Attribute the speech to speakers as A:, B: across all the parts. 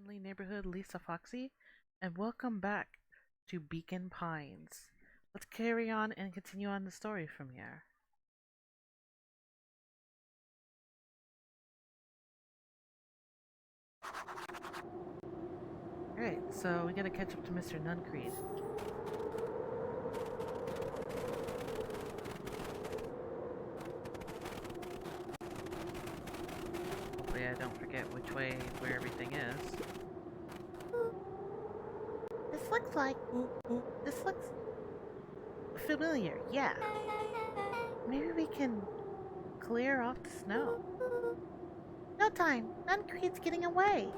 A: friendly neighborhood Lisa Foxy, and welcome back to Beacon Pines. Let's carry on and continue on the story from here. Alright, so we gotta catch up to Mr. Nuncreed. Hopefully I don't forget which way where everything is. This looks familiar, yeah. Maybe we can clear off the snow. No time. Nuncreed's getting away.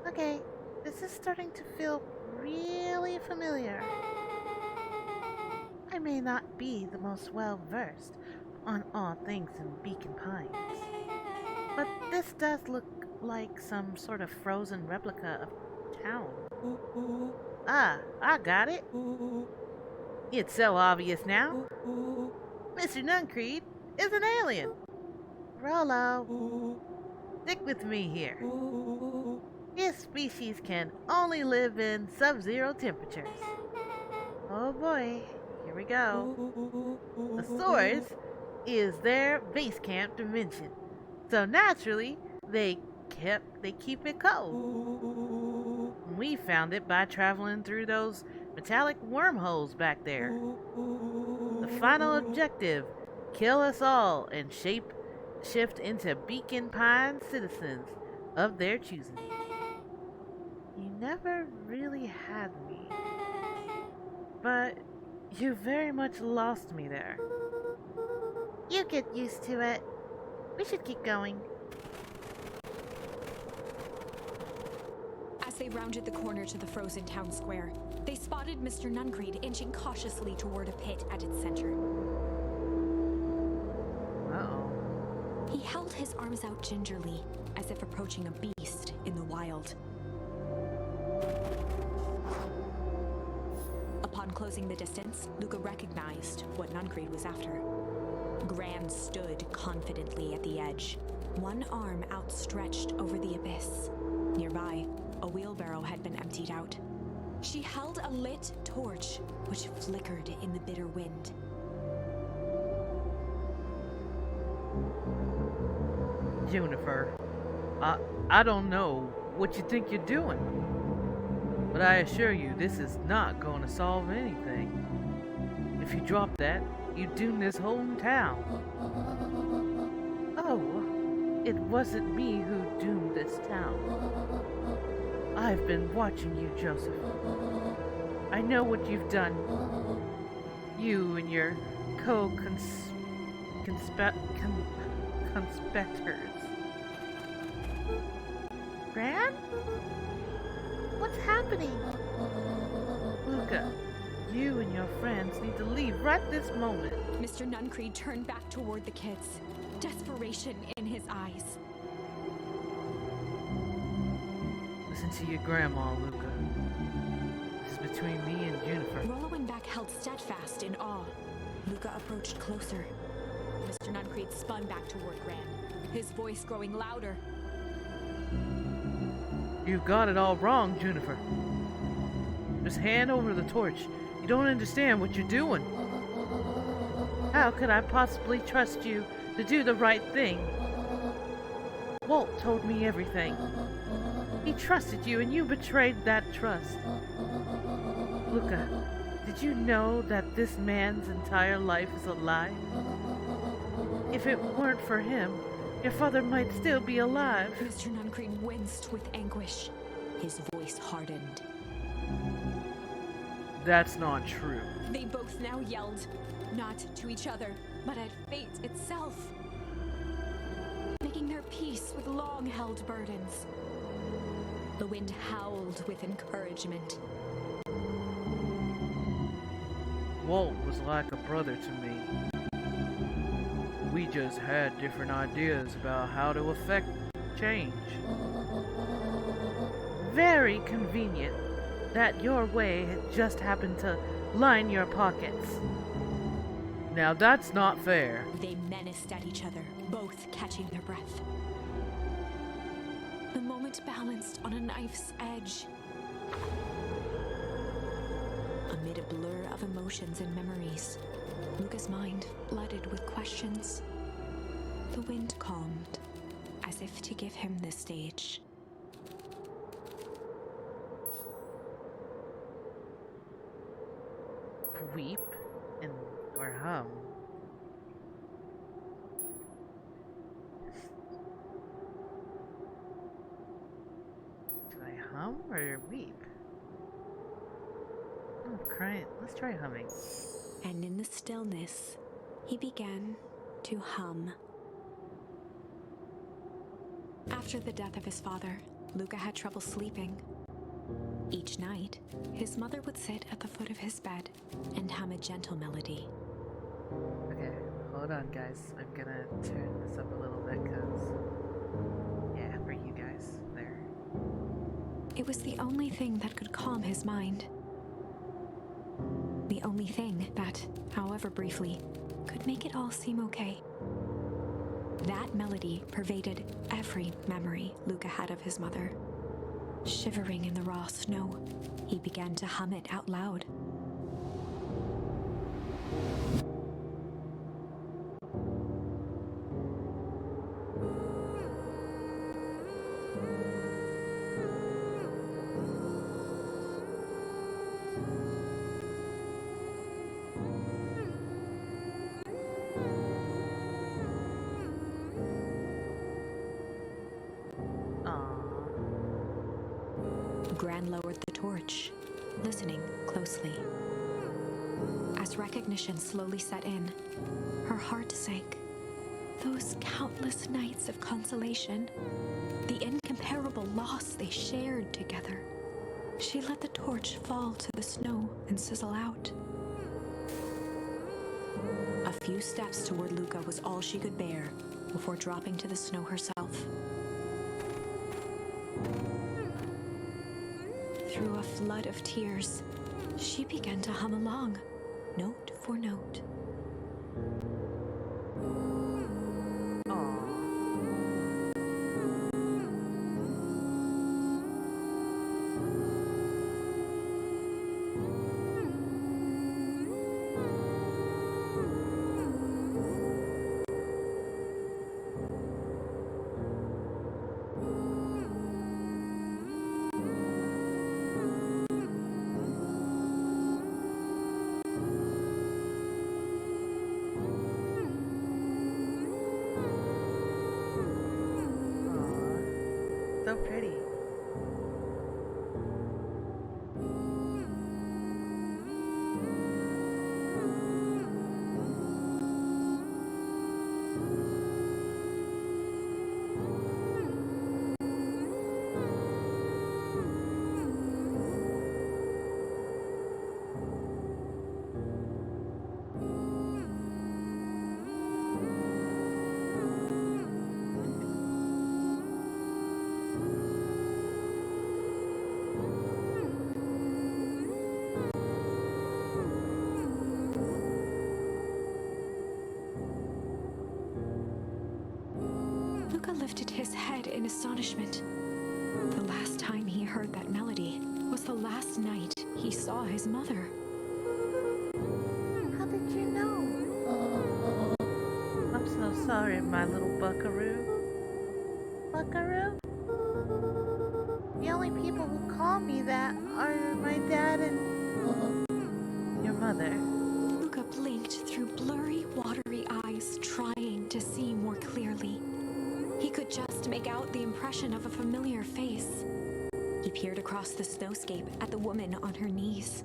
A: Okay, this is starting to feel really familiar. I may not be the most well-versed on all things in Beacon Pines, but this does look like some sort of frozen replica of town. Ah, I got it. It's so obvious now. Mr. Nuncreed is an alien. Rolo, stick with me here. His species can only live in sub-zero temperatures. Oh boy, here we go. The source is their base camp dimension, so naturally they keep it cold. We found it by traveling through those metallic wormholes back there. The final objective: kill us all and shift into Beacon Pine citizens of their choosing. You never really had me, but you very much lost me there. You get used to it. We should keep going.
B: As they rounded the corner to the frozen town square, they spotted Mr. Nuncreed inching cautiously toward a pit at its center.
A: Uh-oh.
B: He held his arms out gingerly, as if approaching a beast in the wild. Upon closing the distance, Luca recognized what Nuncreed was after. Gran stood confidently at the edge, one arm outstretched over the abyss. Nearby, a wheelbarrow had been emptied out. She held a lit torch, which flickered in the bitter wind.
A: Juniper, I don't know what you think you're doing, but I assure you this is not going to solve anything. If you drop that, you doom this whole town. Oh, it wasn't me who doomed this town. I've been watching you, Joseph. I know what you've done. You and your conspirators. Gran? What's happening? Luca, you and your friends need to leave right this moment.
B: Mr. Nuncreed turned back toward the kids, desperation in his eyes.
A: Listen to your grandma, Luca. This is between me and Juniper.
B: Rollo and Beck held steadfast in awe. Luca approached closer. Mr. Nuncreed spun back toward Gran, his voice growing louder.
A: You've got it all wrong, Juniper. Just hand over the torch. You don't understand what you're doing. How could I possibly trust you to do the right thing? Walt told me everything. He trusted you and you betrayed that trust. Luca, did you know that this man's entire life is a lie? If it weren't for him, your father might still be alive.
B: Mr. Nuncreed winced with anguish. His voice hardened.
A: That's not true.
B: They both now yelled, not to each other, but at fate itself, making their peace with long-held burdens. The wind howled with encouragement.
A: Walt was like a brother to me. We just had different ideas about how to affect change. Very convenient that your way had just happened to Line your pockets. Now that's not fair.
B: They menaced at each other, both catching their breath. The moment balanced on a knife's edge. Amid a blur of emotions and memories, Luca's mind flooded with questions. The wind calmed, as if to give him the stage.
A: Weep or hum. Do I hum or weep? I'm crying. Let's try humming.
B: And in the stillness, he began to hum. After the death of his father, Luca had trouble sleeping. Each night, his mother would sit at the foot of his bed and hum a gentle melody.
A: Okay, hold on guys. I'm gonna turn this up a little bit because, yeah, for you guys there.
B: It was the only thing that could calm his mind. The only thing that, however briefly, could make it all seem okay. That melody pervaded every memory Luca had of his mother. Shivering in the raw snow, he began to hum it out loud. Gran lowered the torch, listening closely. As recognition slowly set in, her heart sank. Those countless nights of consolation, the incomparable loss they shared together. She let the torch fall to the snow and sizzle out. A few steps toward Luca was all she could bear before dropping to the snow herself. Through a flood of tears, she began to hum along, note for note.
A: So pretty.
B: Luca lifted his head in astonishment. The last time he heard that melody was the last night he saw his mother.
A: How did you know? I'm so sorry, my little buckaroo. Buckaroo? The only people who call me that are my dad and your mother.
B: Luca blinked through blurry, watery eyes, trying to see more clearly. He could just make out the impression of a familiar face. He peered across the snowscape at the woman on her knees.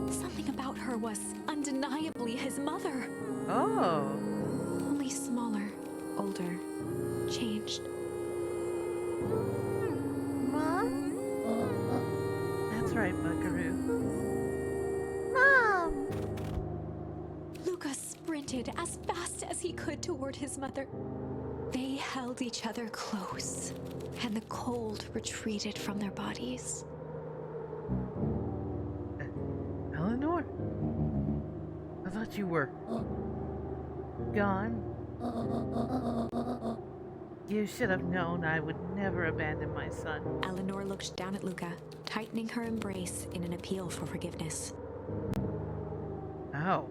B: Something about her was undeniably his mother.
A: Oh.
B: Only smaller, older, changed.
A: Mom? That's right, buckaroo. Mom!
B: Luca sprinted as fast as he could toward his mother. They held each other close, and the cold retreated from their bodies.
A: Eleanor? thought you were gone. You should have known I would never abandon my son.
B: Eleanor looked down at Luca, tightening her embrace in an appeal for forgiveness.
A: Oh.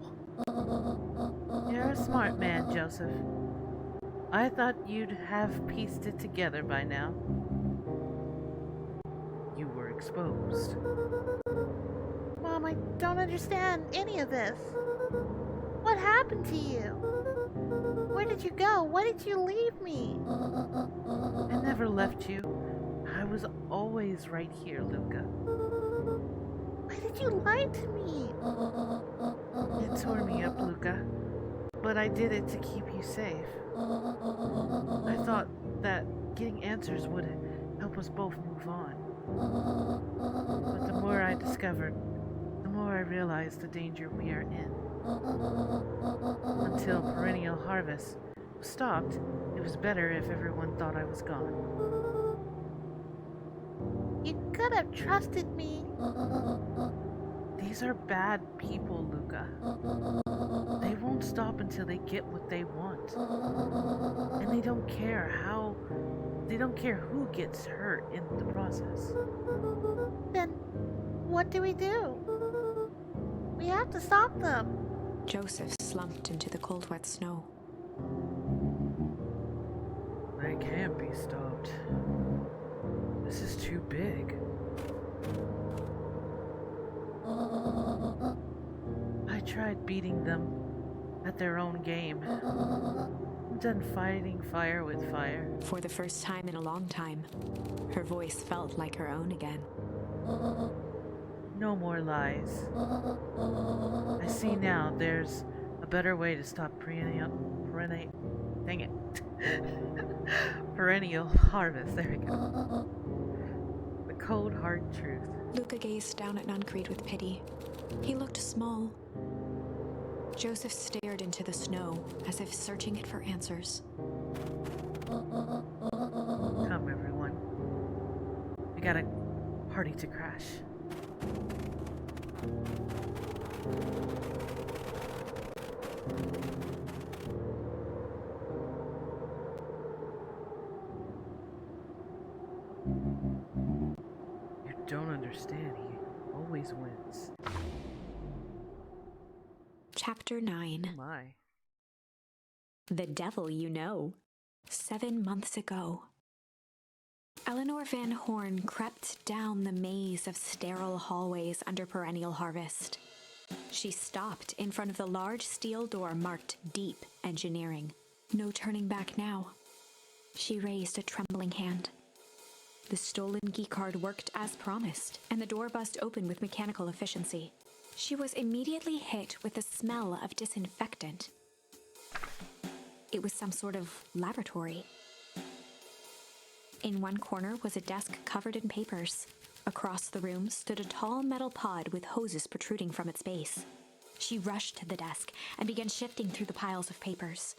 A: You're a smart man, Joseph. I thought you'd have pieced it together by now. You were exposed.
C: Mom, I don't understand any of this. What happened to you? Where did you go? Why did you leave me?
A: I never left you. I was always right here, Luca.
C: Why did you lie to me?
A: It tore me up, Luca. But I did it to keep you safe. I thought that getting answers would help us both move on. But the more I discovered, the more I realized the danger we are in. Until perennial harvest was stopped, it was better if everyone thought I was gone.
C: You could have trusted me.
A: These are bad people, Luca. They won't stop until they get what they want. And they don't care who gets hurt in the process.
C: Then what do? We have to stop them.
B: Joseph slumped into the cold, wet snow.
A: They can't be stopped. This is too big. I tried beating them at their own game. I'm done fighting fire with fire.
B: For the first time in a long time, her voice felt like her own again.
A: No more lies. I see now there's a better way to stop perennial harvest. There we go. The cold, hard truth.
B: Luca gazed down at Nuncreed with pity. He looked small. Joseph stared into the snow, as if searching it for answers.
A: Come, everyone. We got a party to crash. You don't understand. He always wins.
B: Chapter 9.
A: Oh my.
B: The Devil You Know. 7 months ago. Eleanor Van Horn crept down the maze of sterile hallways under perennial harvest. She stopped in front of the large steel door marked Deep Engineering. No turning back now. She raised a trembling hand. The stolen keycard worked as promised, and the door buzzed open with mechanical efficiency. She was immediately hit with the smell of disinfectant. It was some sort of laboratory. In one corner was a desk covered in papers. Across the room stood a tall metal pod with hoses protruding from its base. She rushed to the desk and began shifting through the piles of papers.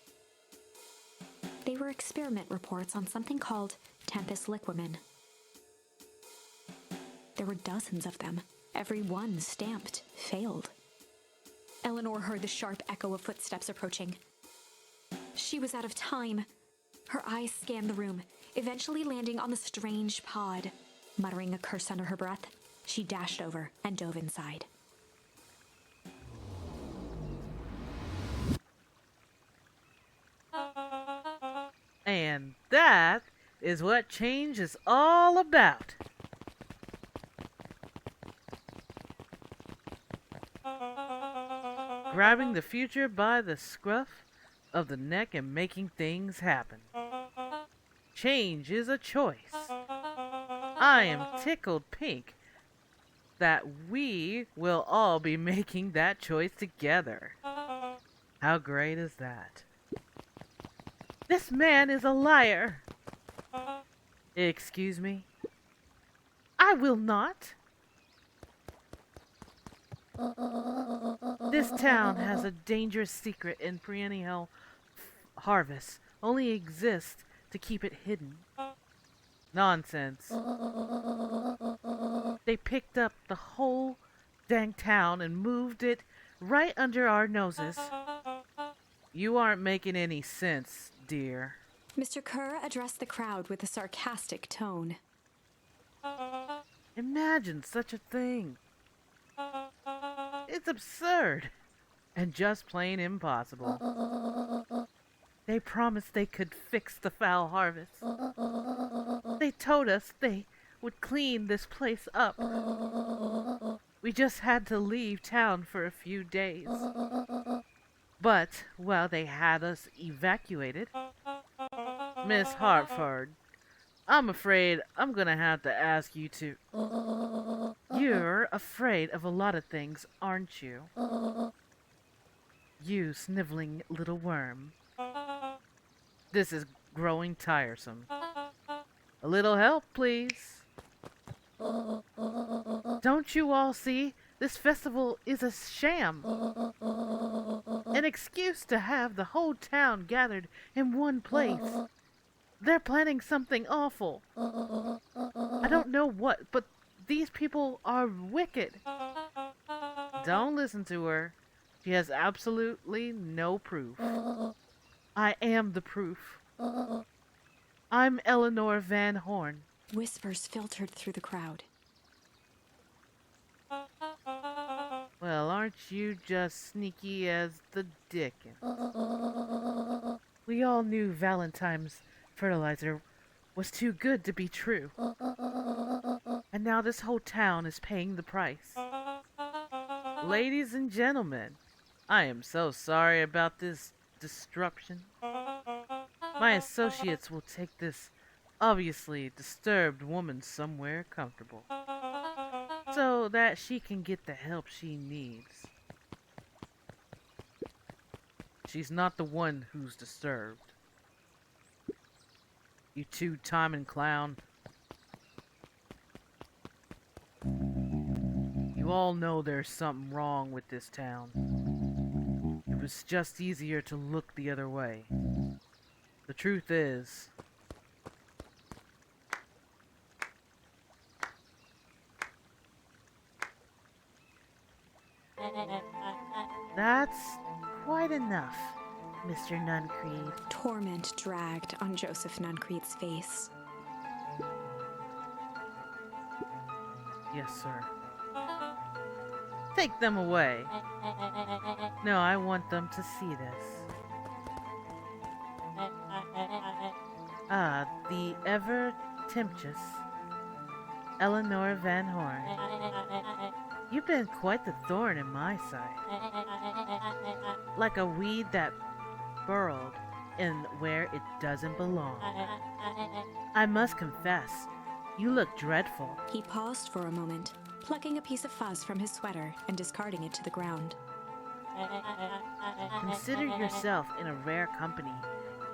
B: They were experiment reports on something called Tempus liquamen. There were dozens of them, every one stamped failed. Eleanor heard the sharp echo of footsteps approaching. She was out of time. Her eyes scanned the room, eventually landing on the strange pod. Muttering a curse under her breath, she dashed over and dove inside.
A: And that is what change is all about. Grabbing the future by the scruff of the neck and making things happen. Change is a choice. I am tickled pink that we will all be making that choice together. How great is that? This man is a liar. Excuse me? I will not. This town has a dangerous secret in perennial harvest. Only exists to keep it hidden. Nonsense. They picked up the whole dang town and moved it right under our noses. You aren't making any sense, dear.
B: Mr. Kerr addressed the crowd with a sarcastic tone.
A: Imagine such a thing. It's absurd and just plain impossible. They promised they could fix the foul harvest. They told us they would clean this place up. We just had to leave town for a few days. But while they had us evacuated, Miss Hartford, I'm afraid I'm gonna have to ask you to. You're afraid of a lot of things, aren't you? You sniveling little worm. This is growing tiresome. A little help, please. Don't you all see? This festival is a sham. An excuse to have the whole town gathered in one place. They're planning something awful. I don't know what, but these people are wicked. Don't listen to her. She has absolutely no proof. I am the proof. I'm Eleanor Van Horn.
B: Whispers filtered through the crowd.
A: Well, aren't you just sneaky as the dickens? We all knew Valentine's fertilizer was too good to be true. And now this whole town is paying the price. Ladies and gentlemen, I am so sorry about this disruption. My associates will take this obviously disturbed woman somewhere comfortable, so that she can get the help she needs. She's not the one who's disturbed. You two-timing clown. You all know there's something wrong with this town. It was just easier to look the other way. The truth is, that's quite enough, Mr. Nuncreed.
B: Torment dragged on Joseph Nuncreed's face.
A: Yes, sir. Take them away. No, I want them to see this. Ah, the ever-tempestuous Eleanor Van Horn. You've been quite the thorn in my side. Like a weed that burrowed in where it doesn't belong. I must confess, you look dreadful.
B: He paused for a moment, plucking a piece of fuzz from his sweater and discarding it to the ground.
A: Consider yourself in a rare company.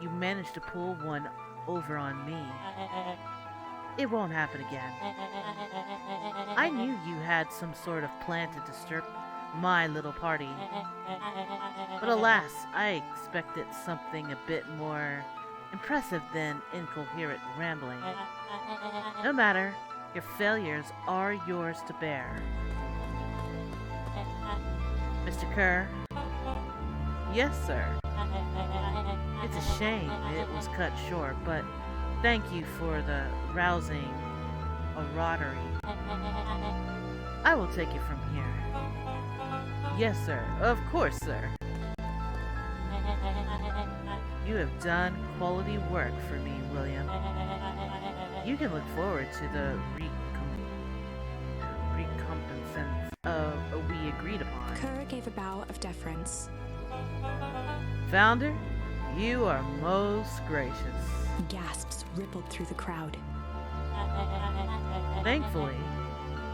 A: You managed to pull one over on me. It won't happen again. I knew you had some sort of plan to disturb my little party. But alas, I expected something a bit more impressive than incoherent rambling. No matter, your failures are yours to bear. Mr. Kerr? Yes, sir. It's a shame it was cut short, but thank you for the rousing oratory. I will take it from here. Yes, sir. Of course, sir. You have done quality work for me, William. You can look forward to the recompense we agreed upon.
B: Kerr gave a bow of deference.
A: Founder, you are most gracious.
B: Gasps rippled through the crowd.
A: Thankfully,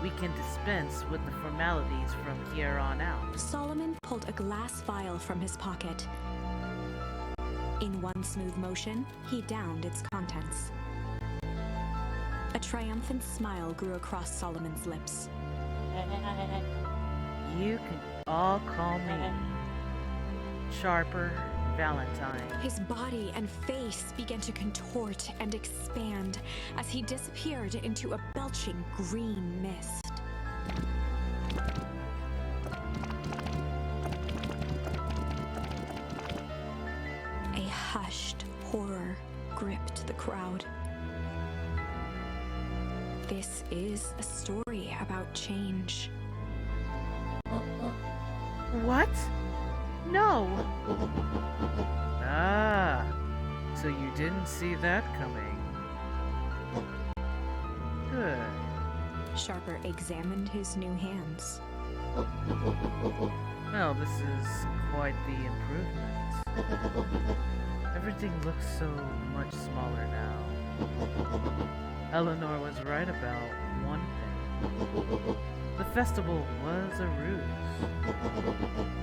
A: we can dispense with the formalities from here on out.
B: Solomon pulled a glass vial from his pocket. In one smooth motion, he downed its contents. A triumphant smile grew across Solomon's lips.
A: You can all call me Sharper Valentine.
B: His body and face began to contort and expand as he disappeared into a belching green mist. hushed horror gripped the crowd. This is a story about change.
A: What? No!
D: Ah, so you didn't see that coming. Good.
B: Sharper examined his new hands.
D: Well, this is quite the improvement. Everything looks so much smaller now. Eleanor was right about one thing. The festival was a ruse.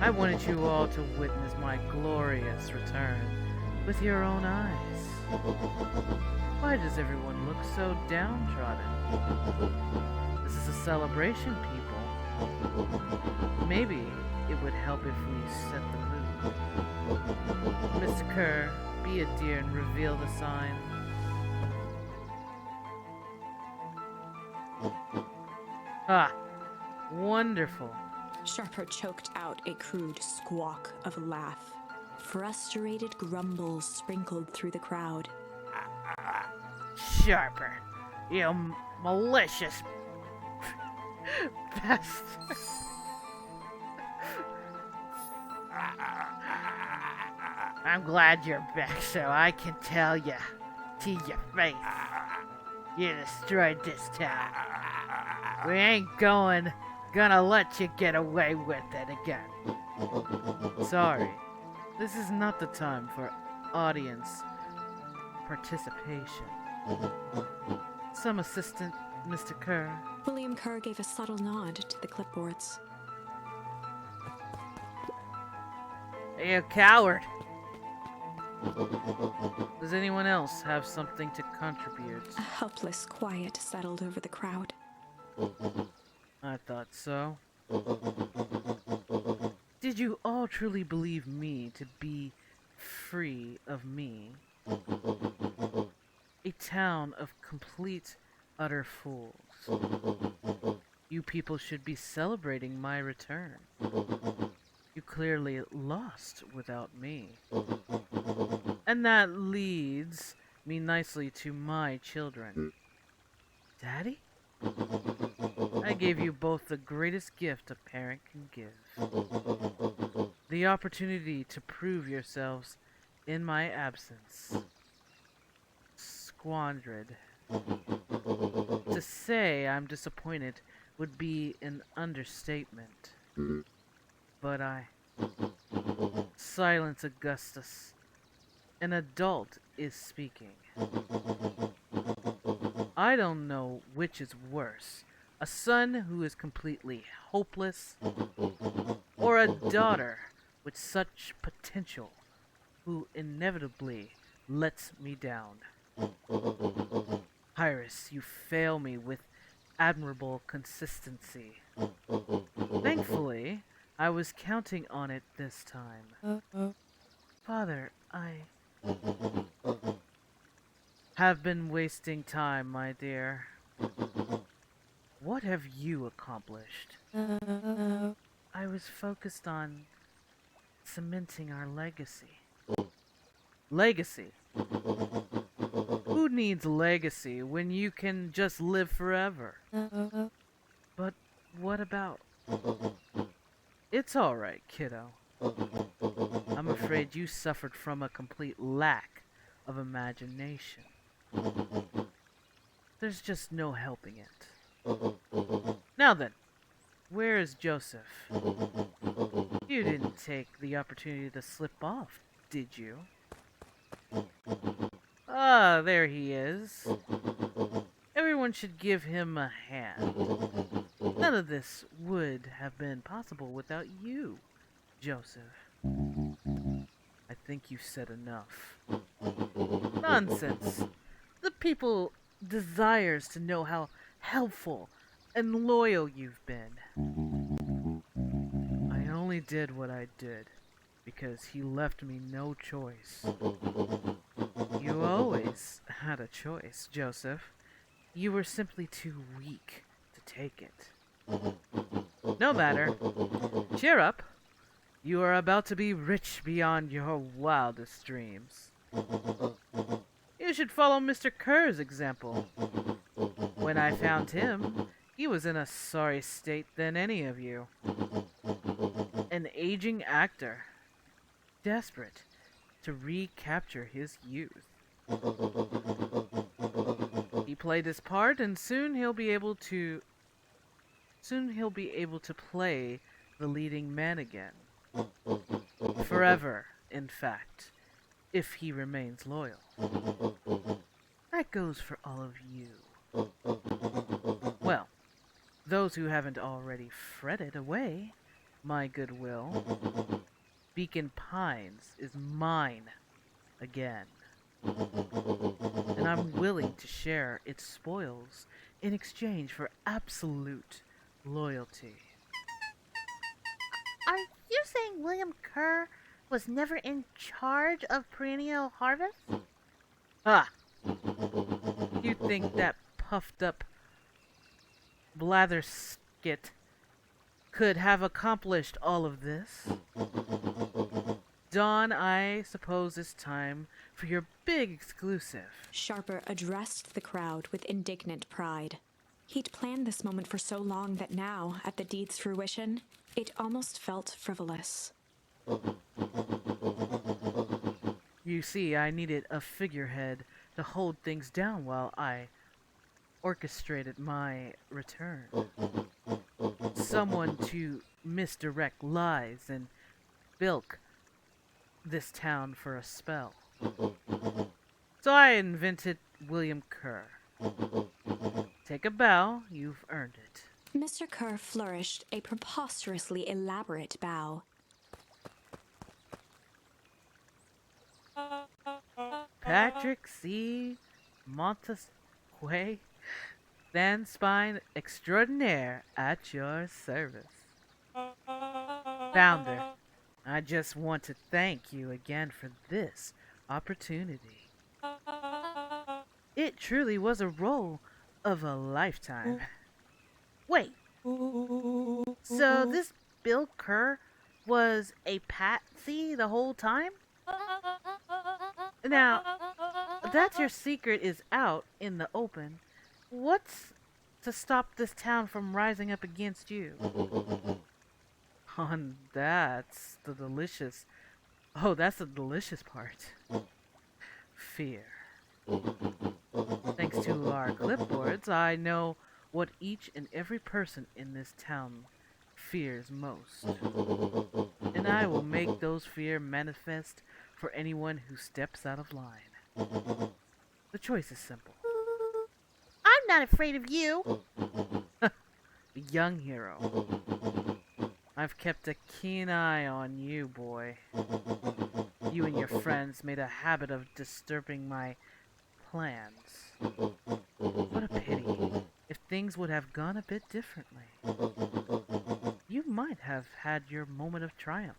D: I wanted you all to witness my glorious return with your own eyes. Why does everyone look so downtrodden? This is a celebration, people. Maybe it would help if we set the mood. Mr. Kerr, be a dear and reveal the sign. Ah, wonderful.
B: Sharper choked out a crude squawk of a laugh. Frustrated grumbles sprinkled through the crowd.
A: Sharper, you malicious bastard. I'm glad you're back so I can tell you to your face. You destroyed this town. We ain't gonna let you get away with it again.
D: Sorry, this is not the time for audience participation. Some assistant, Mr. Kerr.
B: William Kerr gave a subtle nod to the clipboards.
A: You coward.
D: Does anyone else have something to contribute?
B: A helpless quiet settled over the crowd.
D: I thought so. Did you all truly believe me to be free of me? A town of complete, utter fools. You people should be celebrating my return. You clearly lost without me. And that leads me nicely to my children. Daddy? I gave you both the greatest gift a parent can give. The opportunity to prove yourselves in my absence. Squandered. To say I'm disappointed would be an understatement. But Silence, Augustus. An adult is speaking. I don't know which is worse. A son who is completely hopeless, or a daughter with such potential who inevitably lets me down. Iris, you fail me with admirable consistency. Thankfully, I was counting on it this time. Father, I have been wasting time, my dear. What have you accomplished? I was focused on cementing our legacy. Legacy? Who needs legacy when you can just live forever? But what about... It's alright, kiddo. I'm afraid you suffered from a complete lack of imagination. There's just no helping it. Now then, where is Joseph? You didn't take the opportunity to slip off, did you? Ah, there he is. Everyone should give him a hand. None of this would have been possible without you, Joseph. I think you've said enough. Nonsense. The people desires to know how helpful and loyal you've been. I only did what I did because he left me no choice. You always had a choice, Joseph. You were simply too weak to take it. No matter. Cheer up. You are about to be rich beyond your wildest dreams. You should follow Mr. Kerr's example. When I found him, he was in a sorry state than any of you. An aging actor, desperate to recapture his youth. He played his part, and soon he'll be able to play the leading man again. Forever, in fact, if he remains loyal. That goes for all of you. Well, those who haven't already fretted away my goodwill, Beacon Pines is mine again. And I'm willing to share its spoils in exchange for absolute loyalty.
C: Are you saying William Kerr was never in charge of perennial harvest?
D: Ah! You think that puffed up blatherskit could have accomplished all of this? Dawn, I suppose it's time for your big exclusive.
B: Sharper addressed the crowd with indignant pride. He'd planned this moment for so long that now, at the deed's fruition, it almost felt frivolous.
D: You see, I needed a figurehead to hold things down while I orchestrated my return. Someone to misdirect lies and bilk this town for a spell. So I invented William Kerr. Take a bow, you've earned it.
B: Mr. Kerr flourished a preposterously elaborate bow.
D: Patrick C. Montesquieu, Than Spine Extraordinaire at your service. Founder, I just want to thank you again for this opportunity. It truly was a role of a lifetime.
C: Wait. So this Bill Kerr was a patsy the whole time?
A: Now, that your secret is out in the open, what's to stop this town from rising up against you?
D: And that's the delicious part. Fear. Thanks to our clipboards, I know what each and every person in this town fears most. And I will make those fears manifest for anyone who steps out of line. The choice is simple.
C: I'm not afraid of you.
D: Young hero. I've kept a keen eye on you, boy. You and your friends made a habit of disturbing my plans. What a pity. If things would have gone a bit differently, you might have had your moment of triumph.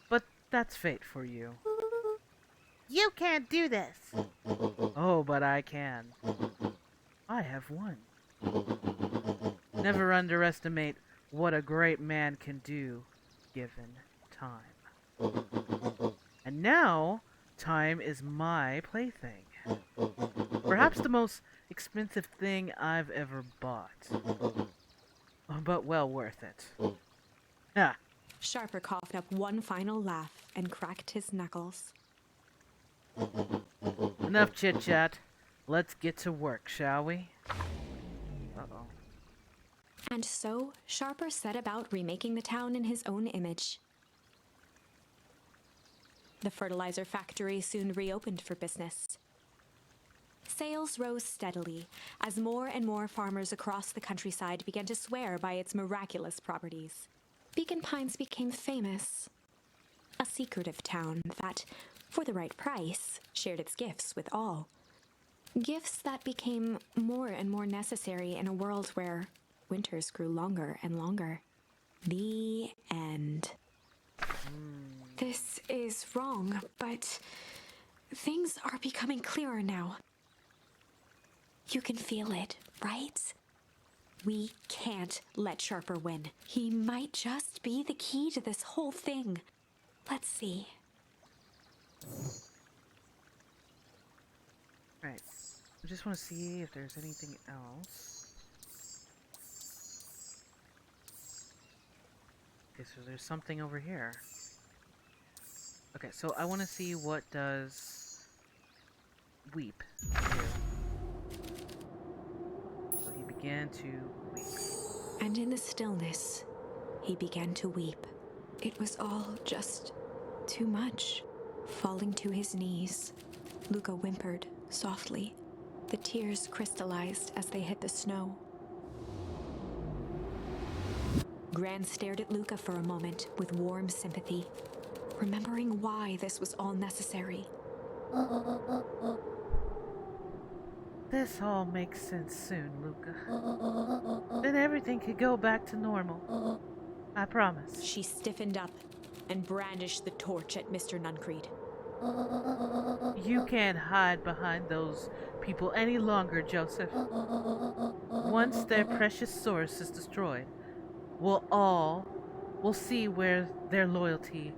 D: But that's fate for you.
C: You can't do this.
D: Oh, but I can. I have won. Never underestimate what a great man can do given time. And now, time is my plaything. Perhaps the most expensive thing I've ever bought. But well worth it. Ah,
B: Sharper coughed up one final laugh and cracked his knuckles.
D: enough chit-chat. Let's get to work, shall we? Uh-oh.
B: And so, Sharper set about remaking the town in his own image. The fertilizer factory soon reopened for business. Sales rose steadily as more and more farmers across the countryside began to swear by its miraculous properties. Beacon Pines became famous, a secretive town that, for the right price, shared its gifts with all. Gifts that became more and more necessary in a world where winters grew longer and longer. The end. This is wrong, but things are becoming clearer now. You can feel it, right? We can't let Sharper win. He might just be the key to this whole thing. Let's see.
D: Right. I just want to see if there's anything else. Okay, so there's something over here. Okay, so I want to see what does weep do. So he began to weep.
B: And in the stillness, he began to weep. It was all just too much. Falling to his knees, Luca whimpered softly. The tears crystallized as they hit the snow. Gran stared at Luca for a moment with warm sympathy, remembering why this was all necessary.
A: This all makes sense soon, Luca. Then everything could go back to normal. I promise.
B: She stiffened up and brandished the torch at Mr. Nuncreed.
A: You can't hide behind those people any longer, Joseph. Once their precious source is destroyed, we'll see where their loyalty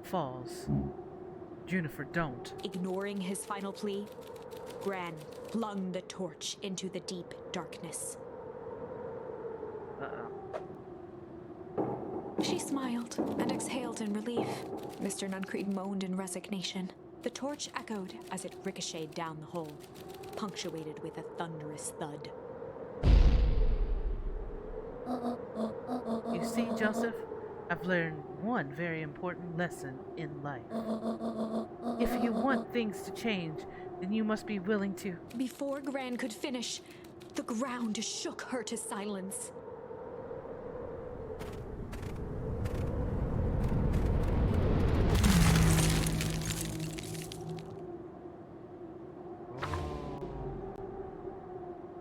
A: falls. Juniper, don't.
B: Ignoring his final plea, Gran flung the torch into the deep darkness.
A: Uh-oh.
B: She smiled and exhaled in relief. Mr. Nuncreed moaned in resignation. The torch echoed as it ricocheted down the hole, punctuated with a thunderous thud.
A: You see, Joseph, I've learned one very important lesson in life. If you want things to change, then you must be willing to.
B: Before Gran could finish, the ground shook her to silence.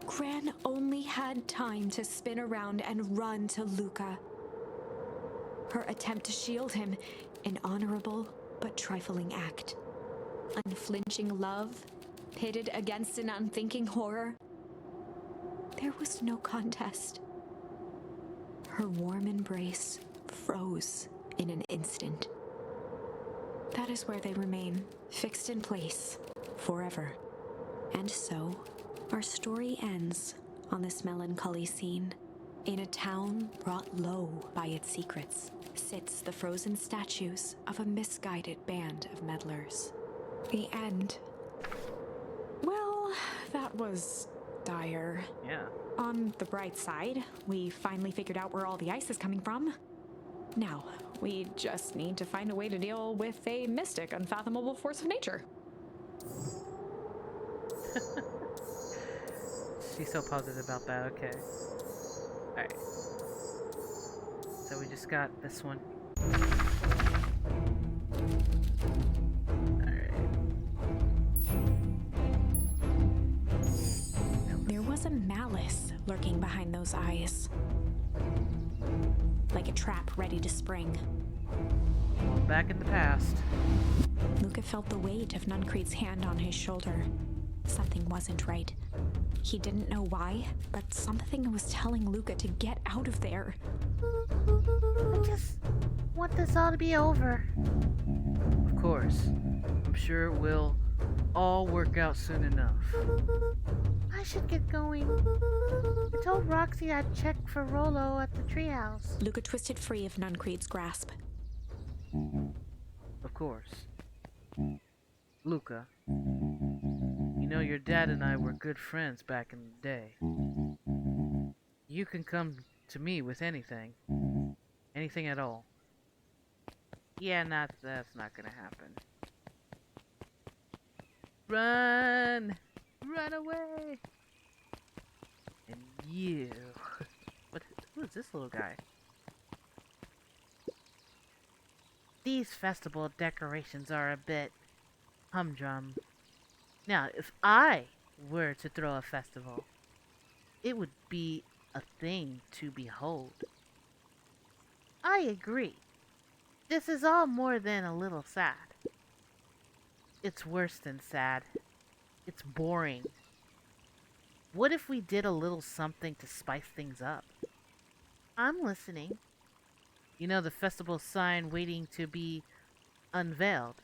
B: Gran only had time to spin around and run to Luca. Her attempt to shield him, an honorable but trifling act. Unflinching love, pitted against an unthinking horror. There was no contest. Her warm embrace froze in an instant. That is where they remain, fixed in place, forever. And so, our story ends on this melancholy scene. In a town brought low by its secrets, sits the frozen statues of a misguided band of meddlers. The end. Well, that was dire.
D: Yeah.
B: On the bright side, we finally figured out where all the ice is coming from. Now, we just need to find a way to deal with a mystic, unfathomable force of nature.
D: She's so positive about that, okay. Alright. So we just got this one. Alright.
B: There was a malice lurking behind those eyes. Like a trap ready to spring.
D: Back in the past.
B: Luca felt the weight of Nuncreed's hand on his shoulder. Something wasn't right. He didn't know why, but something was telling Luca to get out of there.
C: I just want this all to be over.
D: Of course. I'm sure it will all work out soon enough.
C: I should get going. I told Roxy I'd check for Rolo at the treehouse.
B: Luca twisted free of Nuncreed's grasp.
D: Of course. Luca, you know your dad and I were good friends back in the day. You can come to me with anything. Anything at all. Yeah, that's not gonna happen. Run! Run away! And you... who is this little guy?
A: These festival decorations are a bit humdrum. Now, if I were to throw a festival, it would be a thing to behold. I agree. This is all more than a little sad. It's worse than sad. It's boring. What if we did a little something to spice things up? I'm listening. You know, the festival sign waiting to be unveiled.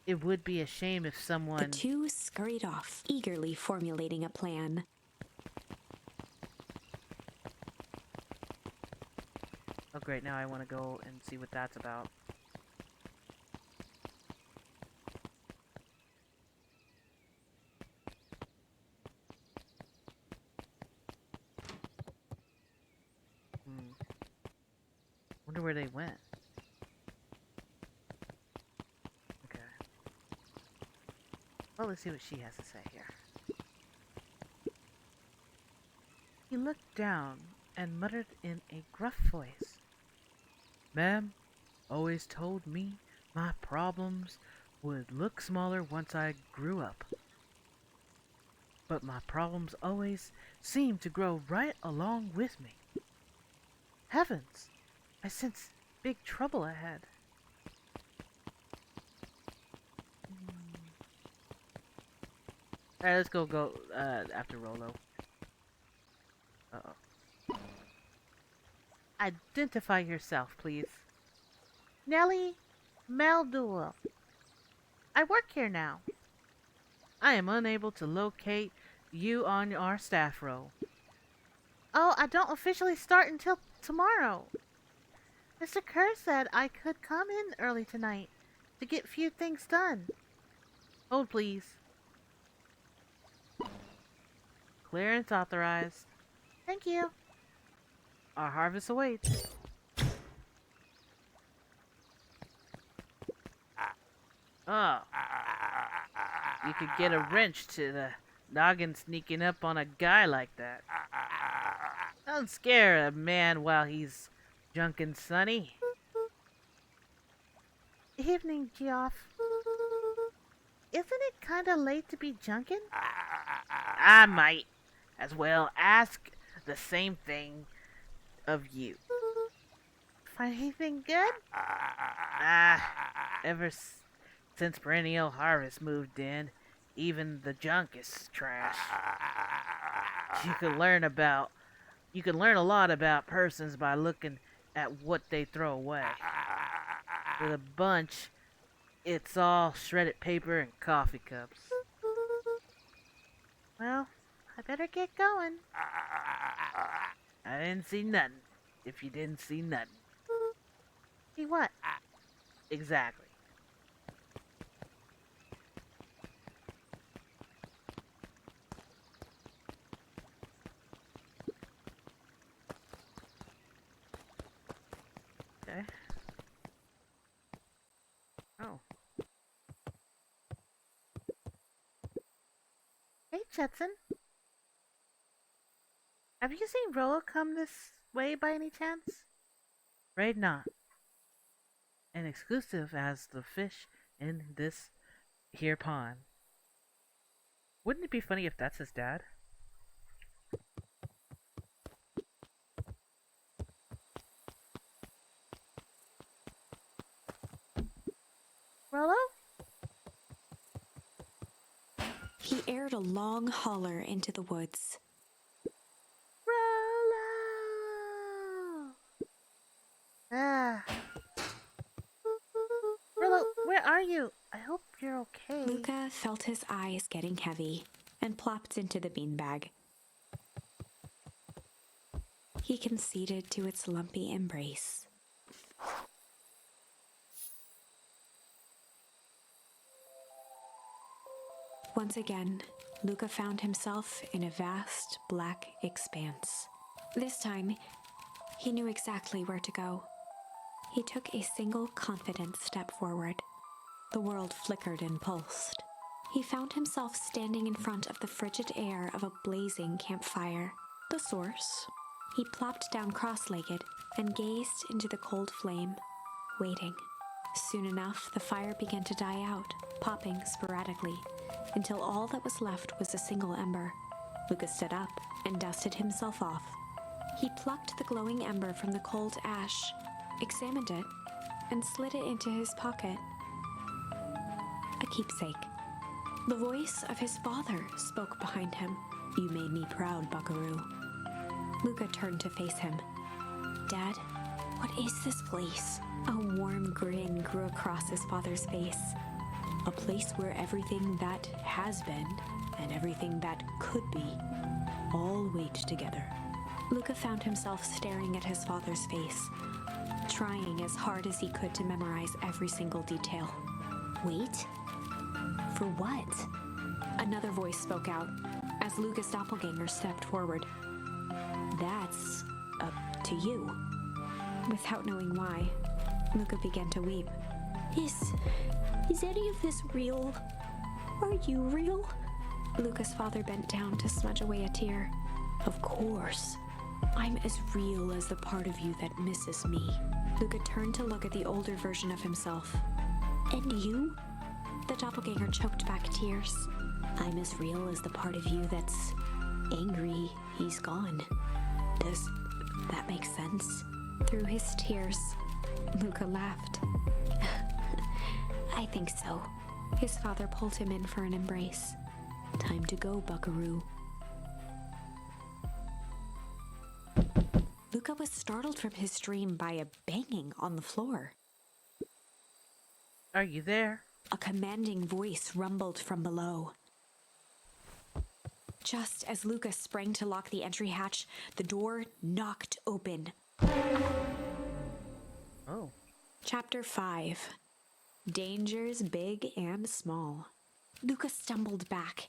A: It would be a shame if
B: The
A: someone...
B: two scurried off, eagerly formulating a plan.
A: Oh great, now I want to go and see what that's about. Wonder where they went. Okay. Well, let's see what she has to say here. He looked down and muttered in a gruff voice. Ma'am always told me my problems would look smaller once I grew up. But my problems always seemed to grow right along with me. Heavens! I sense big trouble ahead. Alright, let's go after Rolo. Uh-oh. Identify yourself, please.
C: Nellie Meldul. I work here now.
A: I am unable to locate you on our staff roll.
C: Oh, I don't officially start until tomorrow. Mr. Kerr said I could come in early tonight to get few things done.
A: Hold, please. Clearance authorized.
C: Thank you.
A: Our harvest awaits. Oh. You could get a wrench to the noggin sneaking up on a guy like that. Don't scare a man while he's junkin' Sonny.
C: Evening, Geoff. Isn't it kinda late to be junkin'?
A: I might as well ask the same thing of you.
C: Find anything good?
A: Ever since Perennial Harvest moved in, even the junk is trash. You can learn a lot about persons by looking at what they throw away. With a bunch, it's all shredded paper and coffee cups.
C: Well, I better get going.
A: I didn't see nothing. If you didn't see nothing.
C: See what?
A: Exactly. Okay. Oh.
C: Hey, Jetson. Have you seen Rolo come this way by any chance?
A: Afraid not. And exclusive as the fish in this here pond. Wouldn't it be funny if that's his dad?
C: Rolo?
B: He aired a long holler into the woods.
C: Rolo! Ah. Rolo, where are you? I hope you're okay.
B: Luca felt his eyes getting heavy and plopped into the beanbag. He conceded to its lumpy embrace. Once again, Luca found himself in a vast black expanse. This time, he knew exactly where to go. He took a single confident step forward. The world flickered and pulsed. He found himself standing in front of the frigid air of a blazing campfire. The source? He plopped down cross-legged and gazed into the cold flame, waiting. Soon enough, the fire began to die out, popping sporadically, until all that was left was a single ember. Luca stood up and dusted himself off. He plucked the glowing ember from the cold ash, examined it, and slid it into his pocket. A keepsake. The voice of his father spoke behind him. "You made me proud, Buckaroo." Luca turned to face him. "Dad, what is this place?" A warm grin grew across his father's face. A place where everything that has been and everything that could be all wait together. Luca found himself staring at his father's face, trying as hard as he could to memorize every single detail. Wait? For what? Another voice spoke out as Luca's doppelganger stepped forward. That's up to you. Without knowing why, Luca began to weep. Is any of this real? Are you real? Luca's father bent down to smudge away a tear. Of course. I'm as real as the part of you that misses me. Luca turned to look at the older version of himself. And you? The doppelganger choked back tears. I'm as real as the part of you that's angry he's gone. Does that make sense? Through his tears, Luca laughed. I think so. His father pulled him in for an embrace. Time to go, buckaroo. Luca was startled from his dream by a banging on the floor.
D: Are you there?
B: A commanding voice rumbled from below. Just as Luca sprang to lock the entry hatch, the door knocked open.
D: Oh.
B: Chapter 5. Dangers big and small. Luca stumbled back.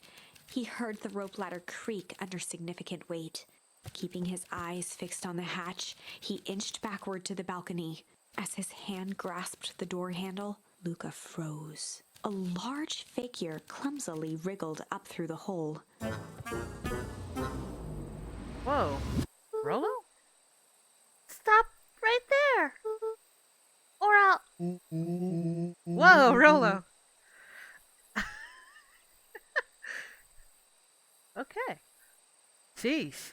B: He heard the rope ladder creak under significant weight. Keeping his eyes fixed on the hatch, he inched backward to the balcony. As his hand grasped the door handle, Luca froze. A large figure clumsily wriggled up through the hole.
D: Whoa. Rolo?
C: Stop right there! Or I'll...
D: Whoa, Rolo! Okay. Jeez.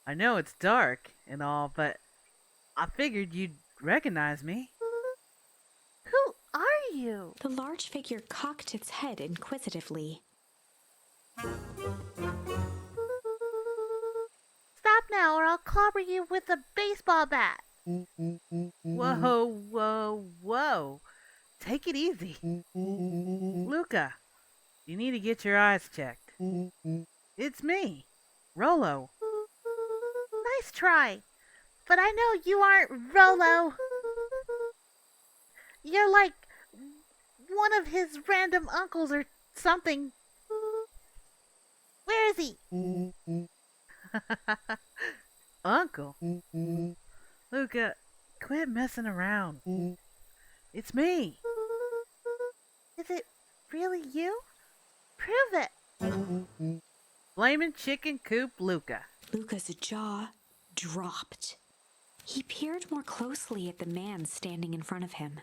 D: I know it's dark and all, but I figured you'd recognize me.
C: Who are you?
B: The large figure cocked its head inquisitively.
C: Stop now or I'll clobber you with a baseball bat.
D: Whoa, whoa, whoa. Take it easy. Luca, you need to get your eyes checked. It's me, Rolo.
C: Nice try. But I know you aren't Rolo. You're like one of his random uncles or something. Where is he?
D: Uncle? Luca, quit messing around. It's me.
C: Is it really you? Prove it.
D: Flamin' Chicken Coop Luca.
B: Luca's jaw dropped. He peered more closely at the man standing in front of him.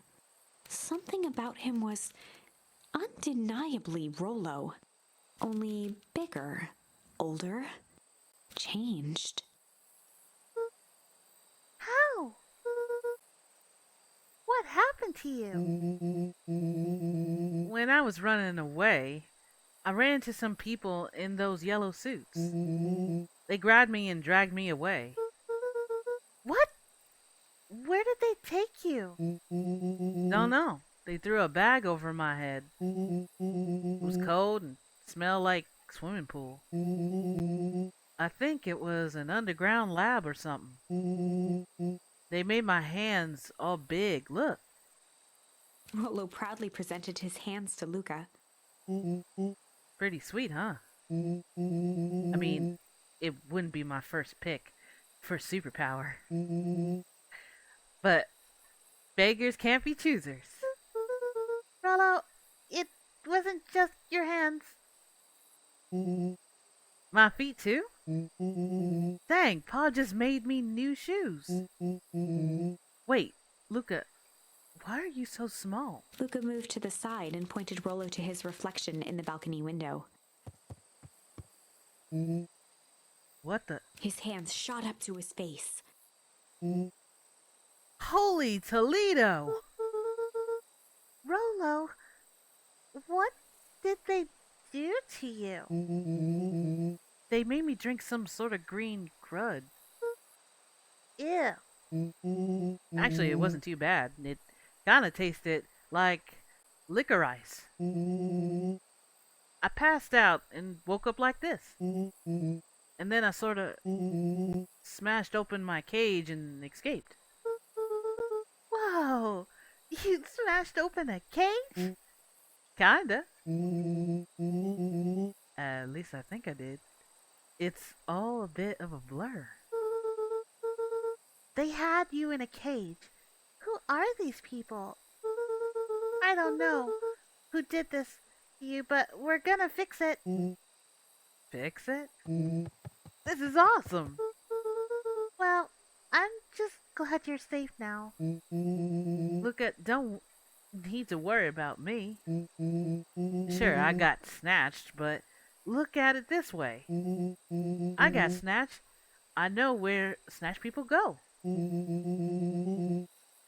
B: Something about him was undeniably Rolo, only bigger, older, changed.
C: How? What happened to you?
D: When I was running away, I ran into some people in those yellow suits. They grabbed me and dragged me away.
C: What? Where did they take you?
D: Don't know. They threw a bag over my head. It was cold and smelled like swimming pool. I think it was an underground lab or something. They made my hands all big. Look.
B: Rolo proudly presented his hands to Luca.
D: Pretty sweet, huh? I mean, it wouldn't be my first pick for superpower. But beggars can't be choosers.
C: Rolo, it wasn't just your hands.
D: My feet too? Dang, Pa just made me new shoes. Wait, Luca, why are you so small?
B: Luca moved to the side and pointed Rolo to his reflection in the balcony window.
D: What the?
B: His hands shot up to his face.
D: Holy Toledo!
C: Rolo, what did they do to you?
D: They made me drink some sort of green crud.
C: Ew.
D: Actually, it wasn't too bad. It kind of tasted like liquor ice. I passed out and woke up like this. And then I sort of smashed open my cage and escaped.
C: Whoa! You smashed open a cage?
D: Kinda. At least I think I did. It's all a bit of a blur.
C: They had you in a cage. Who are these people? I don't know who did this to you, but we're gonna fix it.
D: Fix it? This is awesome.
C: Well, I'm just glad you're safe now.
D: Look at, don't need to worry about me. Sure, I got snatched, but look at it this way. I got snatched. I know where snatch people go.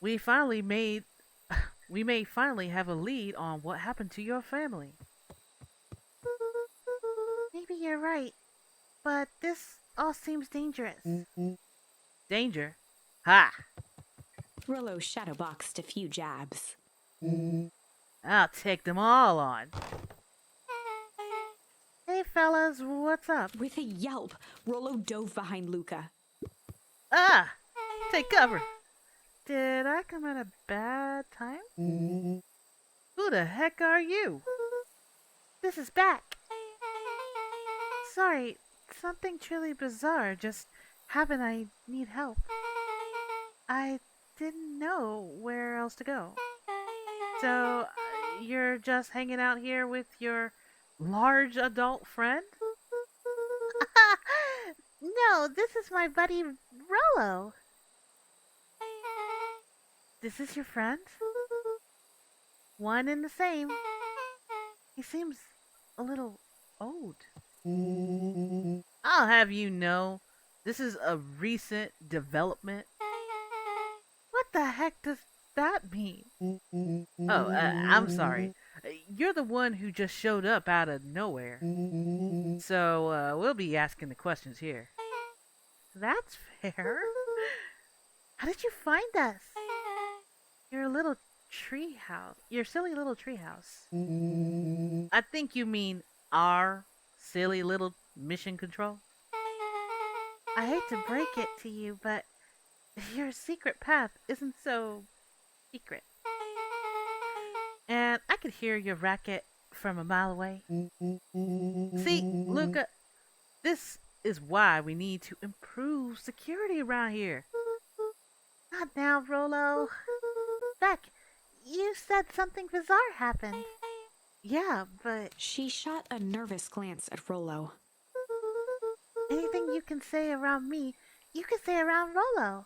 D: We finally made we may finally have a lead on what happened to your family.
C: Maybe you're right, but this all seems dangerous.
D: Danger? Ha!
B: Rollo shadowboxed a few jabs.
D: I'll take them all on.
C: Hey fellas, what's up?
B: With a yelp, Rollo dove behind Luca.
D: Ah! Take cover.
C: Did I come at a bad time?
D: Who the heck are you?
C: This is back. Sorry, something truly bizarre just happened. I need help. I didn't know where else to go.
D: So, you're just hanging out here with your large adult friend?
C: No, this is my buddy Rollo.
D: This is your friend?
C: One and the same.
D: He seems a little old. I'll have you know, this is a recent development.
C: What the heck does that mean?
D: Oh, I'm sorry. You're the one who just showed up out of nowhere. So, we'll be asking the questions here.
C: That's fair. How did you find us? Your little tree house. Your silly little tree house.
D: I think you mean our silly little mission control.
C: I hate to break it to you, but your secret path isn't so secret.
D: And I could hear your racket from a mile away. See, Luca, this is why we need to improve security around here.
C: Not now, Rollo. Beck, you said something bizarre happened. Yeah, but
B: She shot a nervous glance at Rollo.
C: anything you can say around me, you can say around Rollo.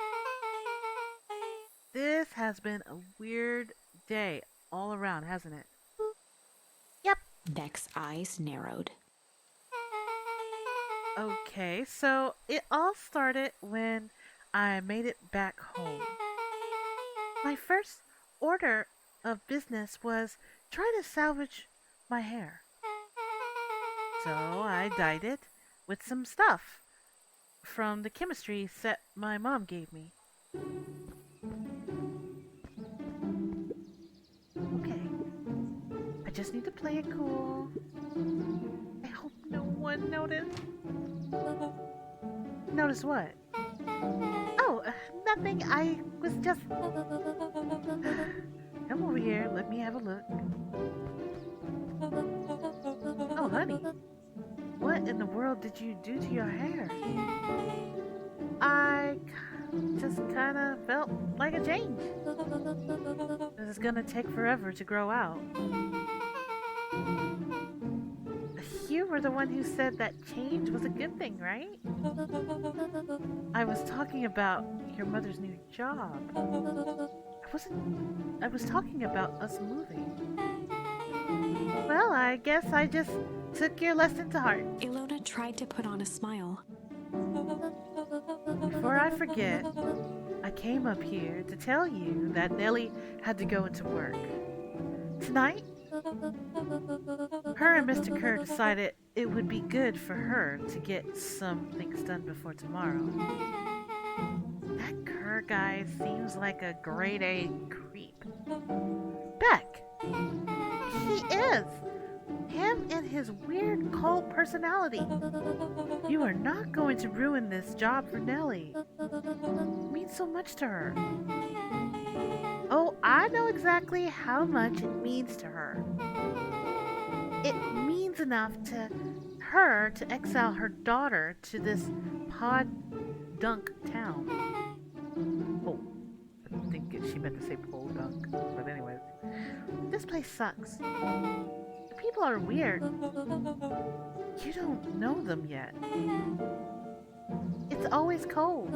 D: This has been a weird day all around, hasn't it?
C: Yep.
B: Beck's eyes narrowed.
D: Okay, so it all started when I made it back home.
C: My first order of business was try to salvage my hair.
D: So I dyed it with some stuff from the chemistry set my mom gave me.
C: Okay. I just need to play it cool. I hope no one noticed.
D: Notice what?
C: Oh, nothing. I was just.
D: Come over here, let me have a look. Oh, honey, what in the world did you do to your hair?
C: I just kind of felt like a change.
D: This is gonna take forever to grow out.
C: You were the one who said that change was a good thing, right?
D: I was talking about your mother's new job. I was talking about us moving.
C: Well, I guess I just took your lesson to heart.
B: Ilona tried to put on a smile.
D: Before I forget, I came up here to tell you that Nellie had to go into work.
C: Tonight?
D: Her and Mr. Kerr decided it would be good for her to get some things done before tomorrow. That Kerr guy seems like a grade A creep. Beck!
A: his weird cult personality. You are not going to ruin this job for Nellie. It means so much to her. Oh, I know exactly how much it means to her. It means enough to her to exile her daughter to this podunk town. Oh, I think she meant to say podunk. But anyways, this place sucks. The people are weird. You don't know them yet. It's always cold.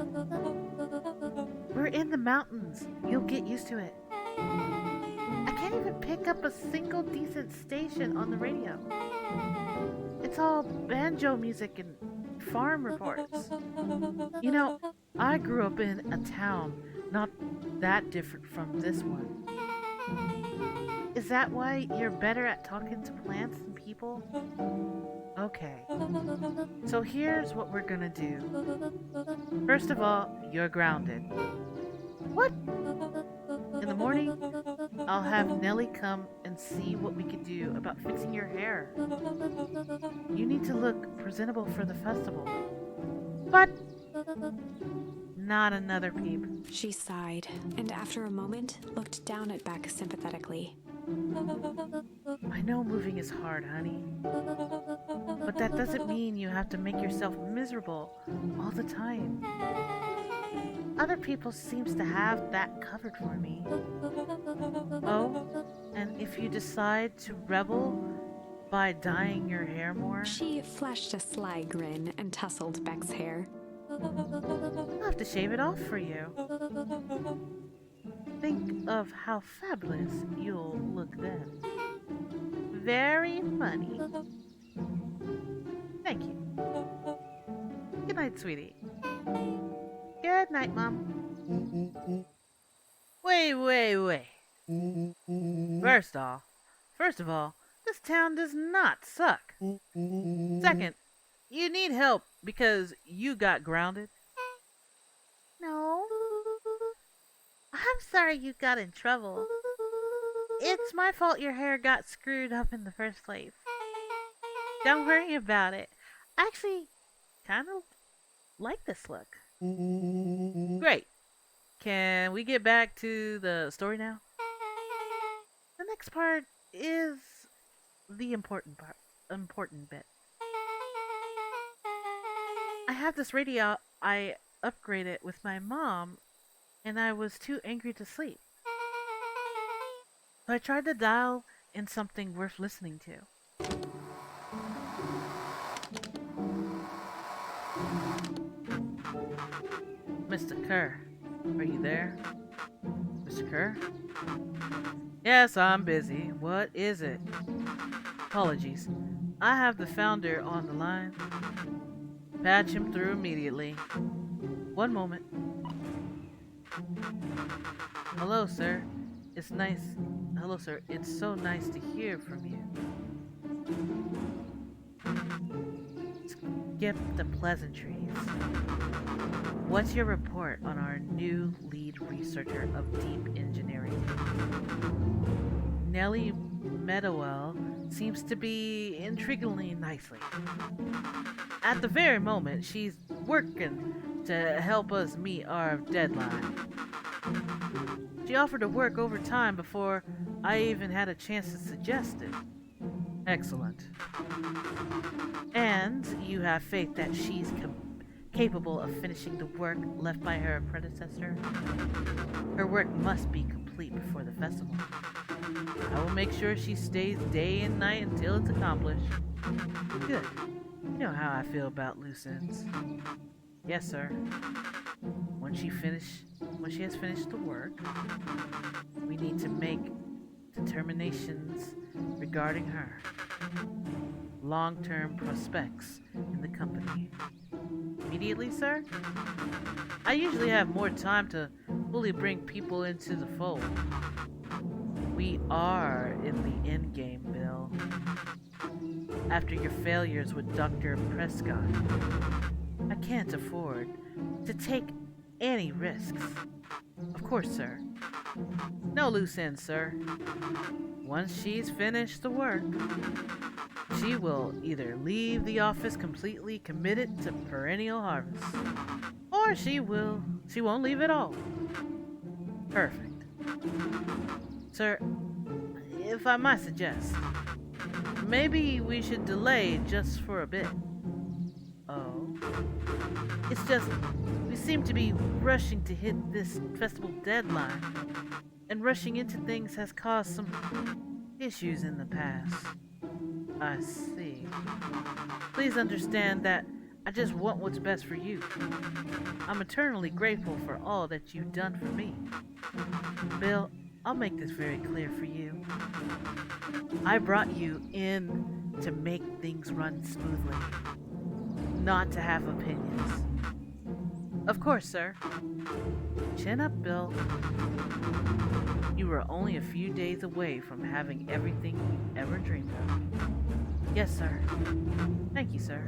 A: We're in the mountains. You'll get used to it. I can't even pick up a single decent station on the radio. It's all banjo music and farm reports. You know, I grew up in a town not that different from this one. Is that why you're better at talking to plants than people? Okay. So here's what we're gonna do. First of all, you're grounded. What? In the morning, I'll have Nellie come and see what we can do about fixing your hair. You need to look presentable for the festival. But not another peep.
B: She sighed, and after a moment, looked down at Beck sympathetically.
A: I know moving is hard, honey. But that doesn't mean you have to make yourself miserable all the time. Other people seems to have that covered for me. Oh, and if you decide to rebel by dyeing your hair more,
B: She flashed a sly grin and tousled Beck's hair.
A: I'll have to shave it off for you. Think of how fabulous you'll look then. Very funny. Thank you. Good night, sweetie. Good night, Mom. Wait. First of all, this town does not suck. Second, you need help because you got grounded. No. I'm sorry you got in trouble. It's my fault your hair got screwed up in the first place. Don't worry about it. I actually kind of like this look. Great. Can we get back to the story now? The next part is the important bit. I have this radio I upgraded with my mom, and I was too angry to sleep. So I tried to dial in something worth listening to. Mr. Kerr, are you there? Mr. Kerr? Yes, I'm busy. What is it? Apologies. I have the founder on the line. Patch him through immediately. One moment. Hello, sir. Hello, sir. It's so nice to hear from you. Skip the pleasantries. What's your report on our new lead researcher of deep engineering? Nellie Meadowell seems to be intriguingly nicely. At the very moment, she's working to help us meet our deadline. She offered to work overtime before I even had a chance to suggest it. Excellent. And you have faith that she's capable of finishing the work left by her predecessor? Her work must be complete before the festival. I will make sure she stays day and night until it's accomplished. Good. You know how I feel about loose ends. Yes, sir. When she has finished the work, we need to make determinations regarding her. Long-term prospects in the company. Immediately, sir? I usually have more time to fully bring people into the fold. We are in the endgame, Bill. After your failures with Dr. Prescott, I can't afford to take any risks. Of course, sir. No loose ends, sir. Once she's finished the work,
D: she will either leave the office completely committed to perennial harvest, or she won't leave at all. Perfect. Sir, if I might suggest, maybe we should delay just for a bit. Oh? It's just, we seem to be rushing to hit this festival deadline, and rushing into things has caused some issues in the past. I see. Please understand that I just want what's best for you. I'm eternally grateful for all that you've done for me. Bill, I'll make this very clear for you. I brought you in to make things run smoothly, not to have opinions. Of course, sir. Chin up, Bill. You were only a few days away from having everything you ever dreamed of. Yes, sir. Thank you, sir.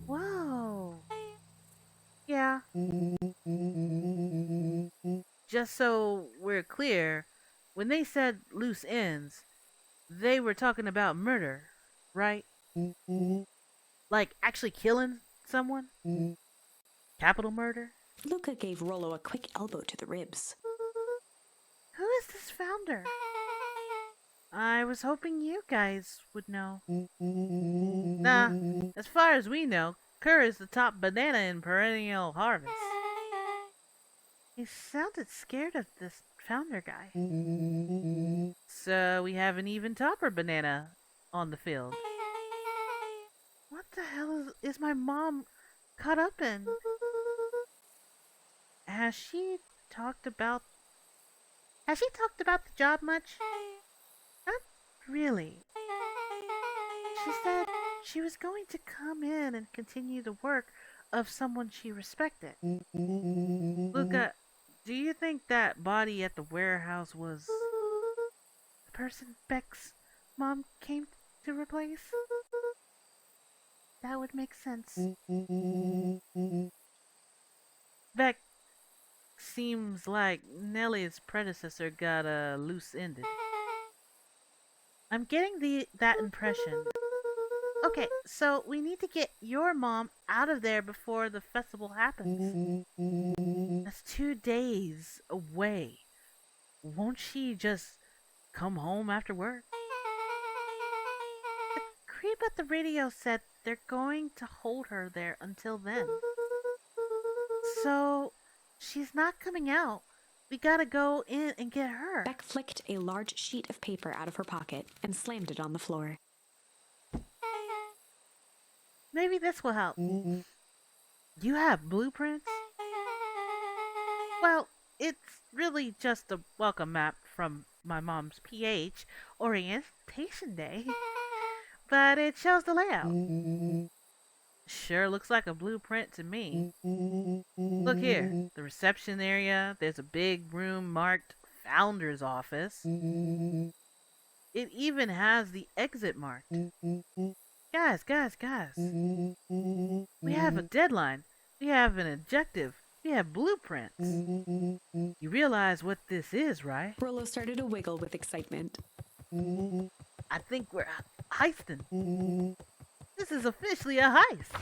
C: Whoa. Yeah.
D: Just so we're clear, when they said loose ends, they were talking about murder, right? Like actually killing someone? Capital murder?
B: Luca gave Rollo a quick elbow to the ribs.
C: Who is this founder?
D: I was hoping you guys would know. Nah, as far as we know, Kerr is the top banana in perennial harvest.
C: He sounded scared of this founder guy.
D: So we have an even topper banana on the field.
C: What the hell is my mom caught up in?
D: Has she talked about...
C: Has she talked about the job much?
D: Not really.
C: She said she was going to come in and continue the work of someone she respected.
D: Luca, do you think that body at the warehouse was...
C: The person Beck's mom came to replace? That would make sense.
D: Beck seems like Nellie's predecessor got loose-ended.
C: I'm getting that impression. Okay, so we need to get your mom out of there before the festival happens.
D: That's 2 days away. Won't she just come home after work?
C: The creep at the radio said they're going to hold her there until then. So, she's not coming out. We gotta go in and get her.
B: Beck flicked a large sheet of paper out of her pocket and slammed it on the floor.
C: Maybe this will help.
D: You have blueprints?
C: Well, it's really just a welcome map from my mom's PH orientation day. But it shows the layout.
D: Sure looks like a blueprint to me. Look here, the reception area, there's a big room marked Founder's Office. It even has the exit marked. Guys. We have a deadline. We have an objective. We have blueprints. You realize what this is, right?
B: Rollo started to wiggle with excitement.
D: I think we're heisting. This is officially a heist.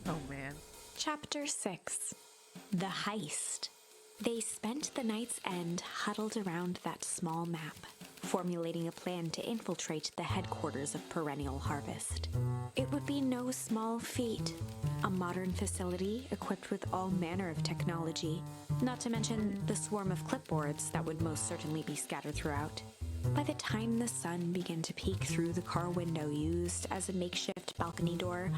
D: Oh, man.
B: Chapter 6. The Heist. They spent the night's end huddled around that small map, formulating a plan to infiltrate the headquarters of Perennial Harvest. It would be no small feat. A modern facility equipped with all manner of technology, not to mention the swarm of clipboards that would most certainly be scattered throughout. By the time the sun began to peek through the car window used as a makeshift balcony door,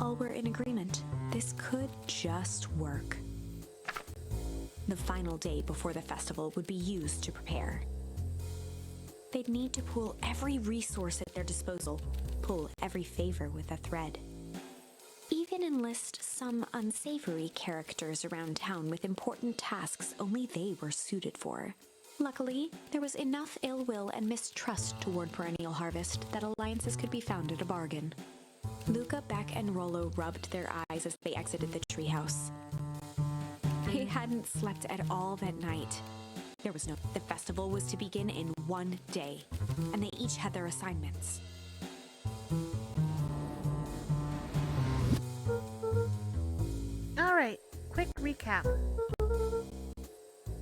B: all were in agreement. This could just work. The final day before the festival would be used to prepare. They'd need to pool every resource at their disposal, pull every favor with a thread. Even enlist some unsavory characters around town with important tasks only they were suited for. Luckily, there was enough ill will and mistrust toward Perennial Harvest that alliances could be found at a bargain. Luca, Beck, and Rollo rubbed their eyes as they exited the treehouse. They hadn't slept at all that night. There was no. The festival was to begin in 1 day, and they each had their assignments.
C: Alright, quick recap.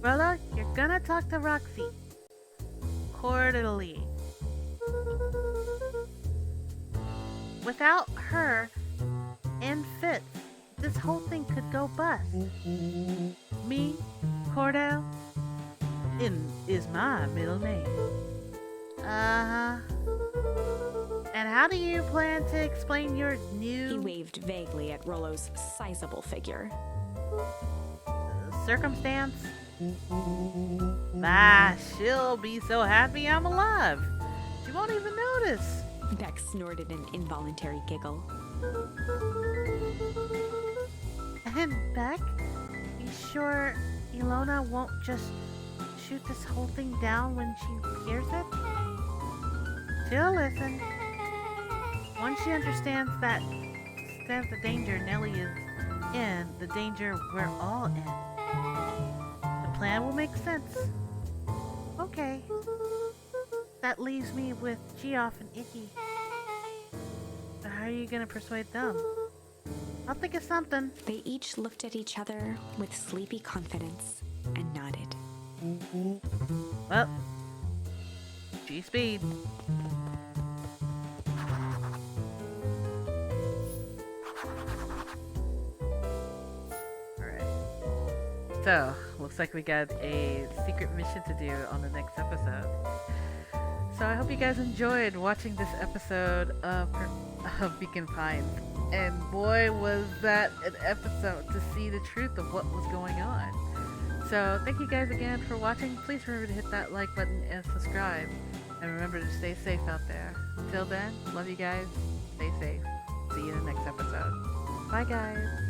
C: Rolo, you're gonna talk to Roxy. Cordially. Without her and Fitz, this whole thing could go bust.
A: Me, Cordell, is my middle name.
C: Uh-huh. And how do you plan to explain your
B: He
C: new
B: waved vaguely at Rollo's sizable figure.
C: circumstance?
A: Ah, she'll be so happy I'm alive. She won't even notice.
B: Beck snorted an involuntary giggle.
C: And Beck, you sure Ilona won't just shoot this whole thing down when she hears it? She'll listen. Once she understands the danger Nellie is in, the danger we're all in, the plan will make sense. Okay. That leaves me with Geoff and Icky. But how are you gonna persuade them? I'll think of something.
B: They each looked at each other with sleepy confidence and nodded.
A: Well, G-Speed. Alright. So, looks like we got a secret mission to do on the next episode. So I hope you guys enjoyed watching this episode of Beacon Pines. And boy, was that an episode to see the truth of what was going on. So thank you guys again for watching. Please remember to hit that like button and subscribe. And remember to stay safe out there. Until then, love you guys. Stay safe. See you in the next episode. Bye guys.